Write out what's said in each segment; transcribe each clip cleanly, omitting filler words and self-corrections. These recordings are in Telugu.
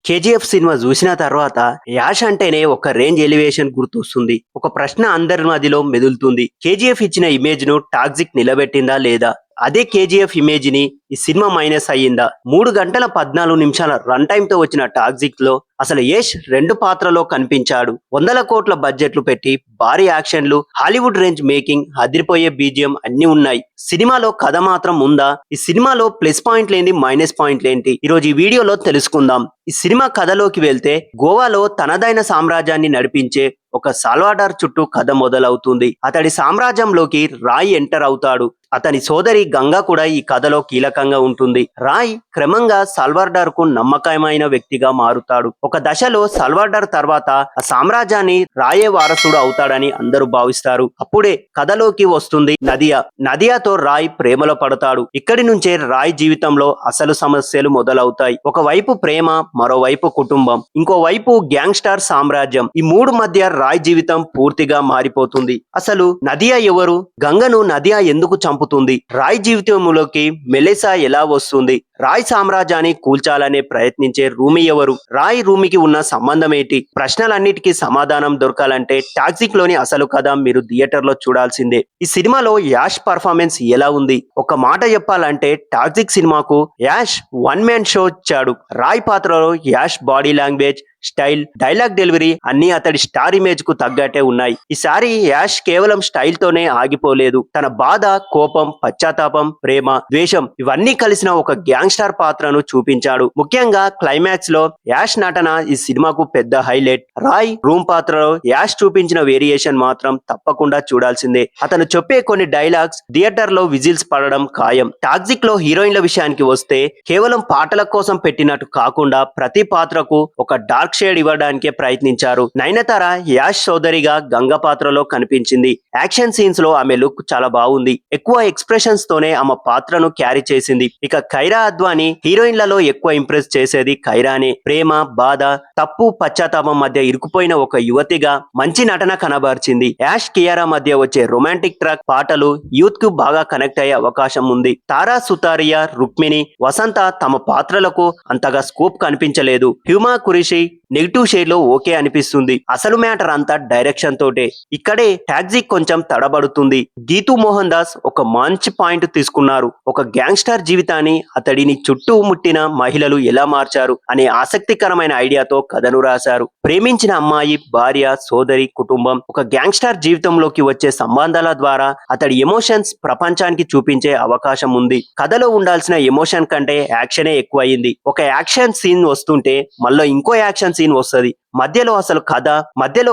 కేజీఎఫ్ సినిమా చూసిన తర్వాత యాష్ అంటేనే ఒక రేంజ్ ఎలివేషన్ గుర్తొస్తుంది. ఒక ప్రశ్న అందరి మదిలో మెదులుతుంది. కేజీఎఫ్ ఇచ్చిన ఇమేజ్ ను టాక్సిక్ నిలబెట్టిందా లేదా? అదే కేజీఎఫ్ ఇమేజ్ ని ఈ సినిమా మైనస్ అయ్యిందా? 3 గంటల 14 నిమిషాల రన్ టైమ్ తో వచ్చిన టాక్సిక్ లో అసలు యష్ 2 పాత్రలో కనిపించాడు. వందల కోట్ల బడ్జెట్లు పెట్టి భారీ యాక్షన్లు, హాలీవుడ్ రేంజ్ మేకింగ్, అదిరిపోయే బీజిఎం అన్ని ఉన్నాయి. సినిమాలో కథ మాత్రం ఉందా? ఈ సినిమాలో ప్లస్ పాయింట్లు ఏంటి, మైనస్ పాయింట్లు ఏంటి? ఈరోజు ఈ వీడియోలో తెలుసుకుందాం. ఈ సినిమా కథలోకి వెళ్తే గోవాలో తనదైన సామ్రాజ్యాన్ని నడిపించే ఒక సాల్వాడార్ చుట్టూ కథ మొదలవుతుంది. అతడి సామ్రాజ్యంలోకి రాయ్ ఎంటర్ అవుతాడు. అతని సోదరి గంగా కూడా ఈ కథలో కీలకంగా ఉంటుంది. రాయ్ క్రమంగా సాల్వాడార్ కు నమ్మకమైన వ్యక్తిగా మారుతాడు. ఒక దశలో సాల్వాడార్ తర్వాత ఆ సామ్రాజ్యాన్ని రాయే వారసుడు అవుతాడని అందరూ భావిస్తారు. అప్పుడే కథలోకి వస్తుంది నదియా. నదియాతో రాయ్ ప్రేమలో పడతాడు. ఇక్కడి నుంచే రాయ్ జీవితంలో అసలు సమస్యలు మొదలవుతాయి. ఒకవైపు ప్రేమ, మరోవైపు కుటుంబం, ఇంకోవైపు గ్యాంగ్స్టర్ సామ్రాజ్యం. ఈ మూడు మధ్య రాయ్ జీవితం పూర్తిగా మారిపోతుంది. అసలు నదియా ఎవరు? గంగను నదియా ఎందుకు చంపుతుంది? రాయ్ జీవితంలోకి మెలెసా ఎలా వస్తుంది? రాయ్ సామ్రాజ్యాన్ని కూల్చాలనే ప్రయత్నించే రూమి ఎవరు? రాయ్ రూమికి ఉన్న సంబంధం ఏంటి? ప్రశ్నలన్నిటికీ సమాధానం దొరకాలంటే టాక్సిక్ లోని అసలు కథ మీరు థియేటర్ లో చూడాల్సిందే. ఈ సినిమాలో యాష్ పర్ఫార్మెన్స్ ఎలా ఉంది? ఒక మాట చెప్పాలంటే టాక్సిక్ సినిమాకు యాష్ వన్ మ్యాన్ షో ఇచ్చాడు. రాయ్ పాత్రలో Yash body language, style, dialogue delivery అన్ని అతడి స్టార్ ఇమేజ్ కు తగ్గట్టే ఉన్నాయి. ఈసారి యాష్ కేవలం స్టైల్ తోనే ఆగిపోలేదు. తన బాధ, కోపం, పశ్చాత్తాపం, ప్రేమ, ద్వేషం ఇవన్నీ కలిసిన ఒక గ్యాంగ్స్టర్ పాత్రను చూపించాడు. ముఖ్యంగా క్లైమాక్స్ లో యాష్ నటన ఈ సినిమాకు పెద్ద హైలైట్. రాయ్ రూమ్ పాత్రలో యాష్ చూపించిన వేరియేషన్ మాత్రం తప్పకుండా చూడాల్సిందే. అతను చెప్పే కొన్ని డైలాగ్స్ థియేటర్ లో విజిల్స్ పడడం ఖాయం. టాక్సిక్ లో హీరోయిన్ల విషయానికి వస్తే కేవలం పాటల కోసం పెట్టినట్టు కాకుండా ప్రతి పాత్రకు ఒక డార్క్ షేడ్ ఇవ్వడానికే ప్రయత్నించారు. నయనతార యాష్ సోదరిగా గంగ పాత్రలో కనిపించింది. యాక్షన్ సీన్స్ లో ఆమె లుక్ చాలా బాగుంది. ఎక్కువ ఎక్స్ప్రెషన్స్ తోనే ఆమె పాత్రను క్యారీ చేసింది. ఇక కైరా అద్వానీ హీరోయిన్లలో ఎక్కువ ఇంప్రెస్ చేసేది కైరానే. ప్రేమ, బాధ, తప్పు, పశ్చాత్తాపం మధ్య ఇరుకుపోయిన ఒక యువతిగా మంచి నటన కనబర్చింది. యాష్ కియారా మధ్య వచ్చే రొమాంటిక్ ట్రాక్ పాటలు యూత్ కు బాగా కనెక్ట్ అయ్యే అవకాశం ఉంది. తారా సుతారియా, రుక్మిణి, వసంత తమ పాత్రలకు అంతగా స్కోప్ కనిపించలేదు. హ్యూమా కురిషి నెగిటివ్ షేడ్ లో ఓకే అనిపిస్తుంది. అసలు మ్యాటర్ అంతా డైరెక్షన్ తోటే. ఇక్కడే టాక్సిక్ కొంచెం తడబడుతుంది. గీతూ మోహన్ దాస్ ఒక మంచి పాయింట్ తీసుకున్నారు. ఒక గ్యాంగ్స్టర్ జీవితాన్ని అతడిని చుట్టూ ముట్టిన మహిళలు ఎలా మార్చారు అనే ఆసక్తికరమైన ఐడియాతో కథను రాశారు. ప్రేమించిన అమ్మాయి, భార్య, సోదరి, కుటుంబం, ఒక గ్యాంగ్స్టర్ జీవితంలోకి వచ్చే సంబంధాల ద్వారా అతడి ఎమోషన్స్ ప్రపంచానికి చూపించే అవకాశం ఉంది. కథలో ఉండాల్సిన ఎమోషన్ కంటే యాక్షనే ఎక్కువయింది. ఒక యాక్షన్ సీన్ వస్తుంటే మళ్ళీ ఇంకో యాక్షన్ సీన్ వస్తది. మధ్యలో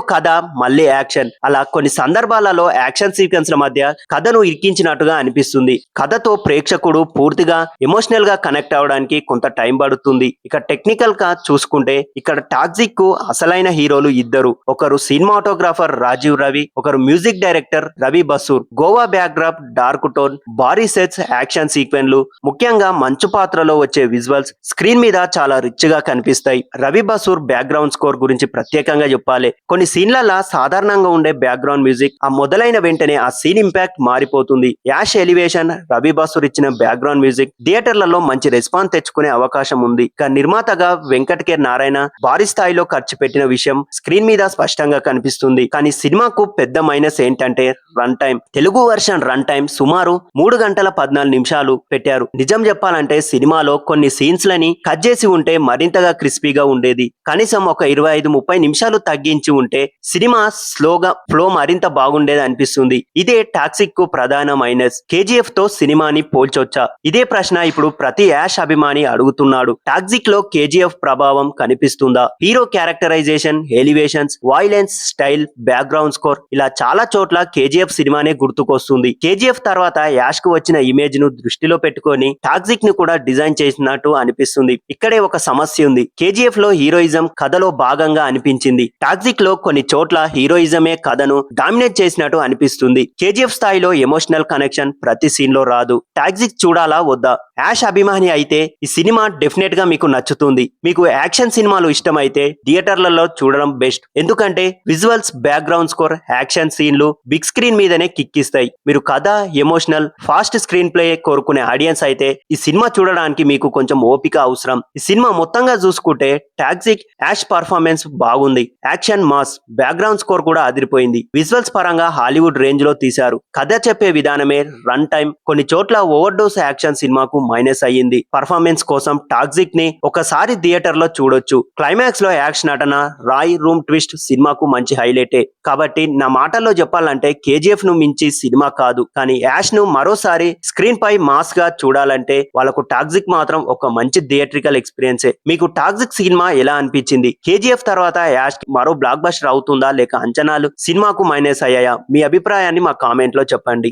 కథ మళ్ళీ యాక్షన్. అలా కొన్ని సందర్భాలలో యాక్షన్ సీక్వెన్స్ల మధ్య కథను ఇరికించినట్టుగా అనిపిస్తుంది. కథతో ప్రేక్షకుడు పూర్తిగా ఎమోషనల్ గా కనెక్ట్ అవడానికి కొంత టైం పడుతుంది. ఇక టెక్నికల్ గా చూసుకుంటే ఇక్కడ టాక్సిక్ కు అసలైన హీరోలు ఇద్దరు. ఒకరు సినిమాటోగ్రాఫర్ రాజీవ్ రవి, ఒకరు music director Ravi Basur. Goa backdrop, dark tone, భారీ సెట్స్, యాక్షన్ సీక్వెన్లు, ముఖ్యంగా మంచు పాత్రలో వచ్చే విజువల్స్ స్క్రీన్ మీద చాలా రిచ్ గా కనిపిస్తాయి. రవి బసూర్ బ్యాక్గ్రౌండ్ స్కోర్ గురించి ప్రత్యేకంగా చెప్పాలి. కొన్ని సీన్లలో సాధారణంగా ఉండే బ్యాక్గ్రౌండ్ మ్యూజిక్ ఆ మొదలైన వెంటనే ఆ సీన్ ఇంపాక్ట్ మారిపోతుంది. యాష్ ఎలివేషన్, రవి బసూర్ ఇచ్చిన బ్యాక్గ్రౌండ్ మ్యూజిక్ థియేటర్లలో మంచి రెస్పాన్స్ తెచ్చుకునే అవకాశం ఉంది. ఇక నిర్మాతగా వెంకటకే నారాయణ భారీ స్థాయిలో ఖర్చు పెట్టిన విషయం స్క్రీన్ మీద స్పష్టంగా కనిపిస్తుంది. కానీ సినిమాకు పెద్ద మైనస్ ఏంటంటే run time. Telugu version run time సుమారు 3 గంటల 14 నిమిషాలు పెట్టారు. నిజం చెప్పాలంటే సినిమాలో కొన్ని సీన్స్ లని కట్ చేసి ఉంటే మరింతగా క్రిస్పీగా ఉండేది. కనీసం ఒక 25-30 నిమిషాలు తగ్గించి ఉంటే సినిమా స్లోగా ఫ్లో మరింత బాగుండేది అనిపిస్తుంది. ఇదే టాక్సిక్ కు ప్రధాన మైనస్. కేజీఎఫ్ తో సినిమాని పోల్చొచ్చా? ఇదే ప్రశ్న ఇప్పుడు ప్రతి యాష్ అభిమాని అడుగుతున్నాడు. టాక్సిక్ లో కేజీఎఫ్ ప్రభావం కనిపిస్తుందా? Hero characterisation, elevations, violence, style, background score ఇలా చాలా చోట్ల కేజీఎఫ్ సినిమానే గుర్తుకొస్తుంది. కేజీఎఫ్ తర్వాత యాష్ కు వచ్చిన ఇమేజ్ ను దృష్టిలో పెట్టుకొని టాక్సిక్ ని కూడా డిజైన్ చేసినట్టు అనిపిస్తుంది. ఇక్కడే ఒక సమస్య ఉంది. కేజీఎఫ్ లో హీరోయిజం కథలో బాగా భాగంగా అనిపించింది. టాక్సిక్ లో కొన్ని చోట్ల హీరోయిజమే కథను డామినేట్ చేసినట్టు అనిపిస్తుంది. కేజీఎఫ్ స్థాయిలో ఎమోషనల్ కనెక్షన్ ప్రతి సీన్ లో రాదు. టాక్సిక్ చూడాలా వద్దా? యాష్ అభిమాని అయితే ఈ సినిమా డెఫినెట్ గా మీకు నచ్చుతుంది. మీకు యాక్షన్ సినిమాలు ఇష్టమైతే థియేటర్లలో చూడడం బెస్ట్. ఎందుకంటే విజువల్స్, బ్యాక్గ్రౌండ్ స్కోర్, యాక్షన్ సీన్లు బిగ్ స్క్రీన్ మీదనే కిక్కిస్తాయి. మీరు కథ, ఎమోషనల్, ఫాస్ట్ స్క్రీన్ ప్లే కోరుకునే ఆడియన్స్ అయితే ఈ సినిమా చూడడానికి మీకు కొంచెం ఓపిక అవసరం. ఈ సినిమా మొత్తంగా చూసుకుంటే టాక్సిక్ యాష్ పర్ఫార్మెన్స్ బాగుంది. యాక్షన్ మాస్, బ్యాక్గ్రౌండ్ స్కోర్ కూడా అదిరిపోయింది. విజువల్స్ పరంగా హాలీవుడ్ రేంజ్ లో తీశారు. కథ చెప్పే విధానమే రన్ టైం కొన్ని చోట్ల ఓవర్ డోస్ యాక్షన్ సినిమాకు మైనస్ అయ్యింది. పర్ఫార్మెన్స్ కోసం టాక్సిక్ ని ఒకసారి థియేటర్ లో చూడొచ్చు. క్లైమాక్స్ లో యాష్ నటన, రాయ్ రూమ్ ట్విస్ట్ సినిమాకు మంచి హైలైటే. కాబట్టి నా మాటల్లో చెప్పాలంటే కేజీఎఫ్ ను మించి సినిమా కాదు, కానీ యాష్ ను మరోసారి స్క్రీన్ పై మాస్ గా చూడాలంటే వాళ్ళకు టాక్సిక్ మాత్రం ఒక మంచి థియేట్రికల్ ఎక్స్పీరియన్సే. మీకు టాక్సిక్ సినిమా ఎలా అనిపించింది? కేజీఎఫ్ తర్వాత యాష్ మరో బ్లాక్ బస్టర్ అవుతుందా లేక అంచనాలు సినిమాకు మైనస్ అయ్యాయా? మీ అభిప్రాయాన్ని మా కామెంట్ లో చెప్పండి.